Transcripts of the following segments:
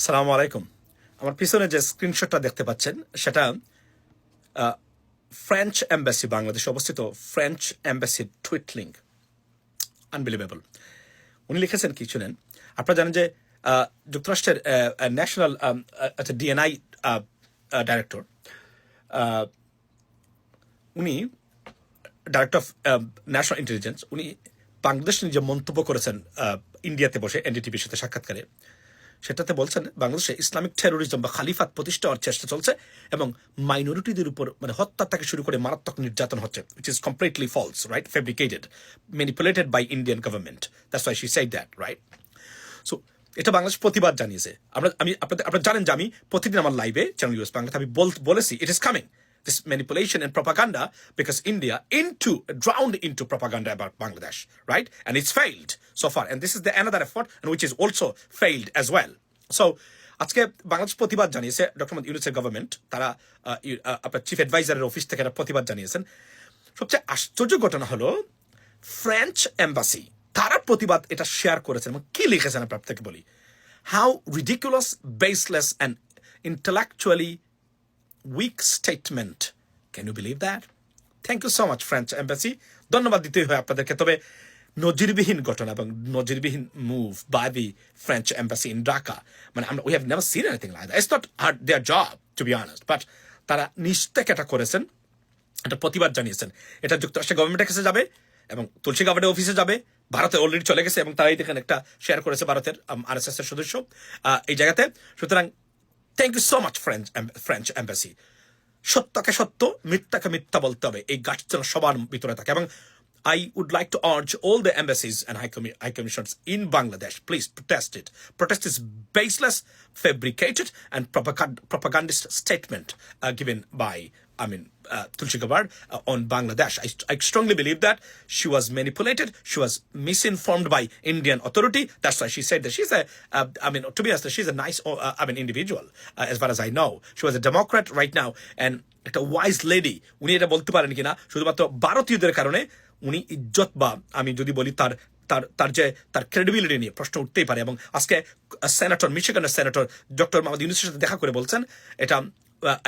সালামু আলাইকুম। আমার পিছনে যে স্ক্রিনশটটা দেখতে পাচ্ছেন সেটা ফ্রেঞ্চ এম্বাসি, বাংলাদেশে অবস্থিত ফ্রেঞ্চ এম্বাসির টুইট লিঙ্ক। আনবিলিভেবল। উনি লিখেছেন কি শুনেন। আপনারা জানেন যে যুক্তরাষ্ট্রের ন্যাশনাল ডিএনআই ডাইরেক্টর, উনি ডাইরেক্টর অফ ন্যাশনাল ইন্টেলিজেন্স, উনি বাংলাদেশ নিয়ে যে মন্তব্য করেছেন ইন্ডিয়াতে বসে এনডিটিভির সাথে সাক্ষাৎকারে, সেটাতে বলছেন বাংলাদেশে ইসলামিক টেরোরিজম বা খালিফাত প্রতিষ্ঠা হওয়ার চেষ্টা চলছে এবং মাইনরিটিদের উপর মানে হত্যা থেকে শুরু করে মারাত্মক নির্যাতন হচ্ছে, which is completely false, right? Fabricated, manipulated by Indian government. That's why she said that, right? So এটা বাংলাদেশ প্রতিবাদ জানিয়েছে। আপনারা জানেন যে আমি প্রতিদিন আমার লাইভে চ্যানেল ইউএস বাংলাতে আমি বলেছি it is coming, this manipulation and propaganda, because India drowned into propaganda about Bangladesh, right? And it's failed so far, and this is the another effort and which is also failed as well. So আজকে বাংলাদেশ প্রতিবাদ জানিয়েছে, doctor Mohammad ইউনূসের government, তারা আপনার chief অ্যাডভাইজারের office থেকে একটা প্রতিবাদ জানিয়েছেন। সবচেয়ে আশ্চর্য ঘটনা হলো ফ্রেঞ্চ এম্বাসি তারা প্রতিবাদ এটা শেয়ার করেছেন এবং কি লিখেছেন আপনাকে বলি। How ridiculous, baseless and intellectually weak statement. Can you believe that? Thank you so much, French Embassy. ধন্যবাদ দিতে হয় আপনাদেরকে। তবে নজিরবিহীন ঘটনা এবং নজিরবিহীন move by the French Embassy in Dhaka, মানে we have never seen anything like that. It's not their job, to be honest, but তারা নিশ্চয় এটা করেছেন, এটা প্রতিবাদ জানিয়েছেন। এটা যুক্তরাষ্ট্রের গভর্নমেন্টের কাছে যাবে এবং তুলসী গাবার্ডের অফিসে যাবে। ভারতে অলরেডি চলে গেছে এবং তারাই দেখেন একটা শেয়ার করেছে ভারতের আরএসএস এর সদস্য এই জায়গাতে। সুতরাং thank you so much French embassy. সত্যকে সত্য, মিথ্যাকে মিথ্যা বলতে হবে, এই গাছটা সবার ভিতরে থাকে। এবং I would like to urge all the embassies and high commissions in Bangladesh, please protest it. Protest this baseless, fabricated and propagandist statement given by Tulsi Gabbard on Bangladesh. I strongly believe that she was manipulated, she was misinformed by Indian authority. That's why she said that she's to be honest, she's a nice individual, as far as I know. She was a Democrat right now, and একটা wise lady. উনি এটা বলতে পারেন কিনা শুধুমাত্র ভারতীয়দের কারণে, উনি ইজ্জত বা আমি যদি বলি তার ক্রেডিবিলিটি নিয়ে প্রশ্ন উঠতেই পারে। এবং আজকে সেনেটর, মিশিগানের সেনেটর ডক্টর মোহাম্মদ ইউনূসের সাথে দেখা করে বলছেন এটা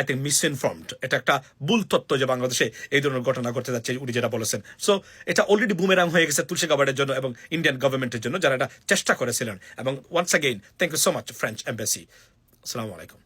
I think misinformed, এটা একটা ভুল তথ্য যে বাংলাদেশে এই ধরনের ঘটনা ঘটতে যাচ্ছে, উনি যেটা বলেছেন। সো এটা অলরেডি বুমেরাং হয়ে গেছে তুলসী গাবার্ডের জন্য এবং ইন্ডিয়ান গভর্নমেন্টের জন্য, যারা এটা চেষ্টা করেছিলেন। এবং once again thank you so much French embassy. আসসালামু আলাইকুম।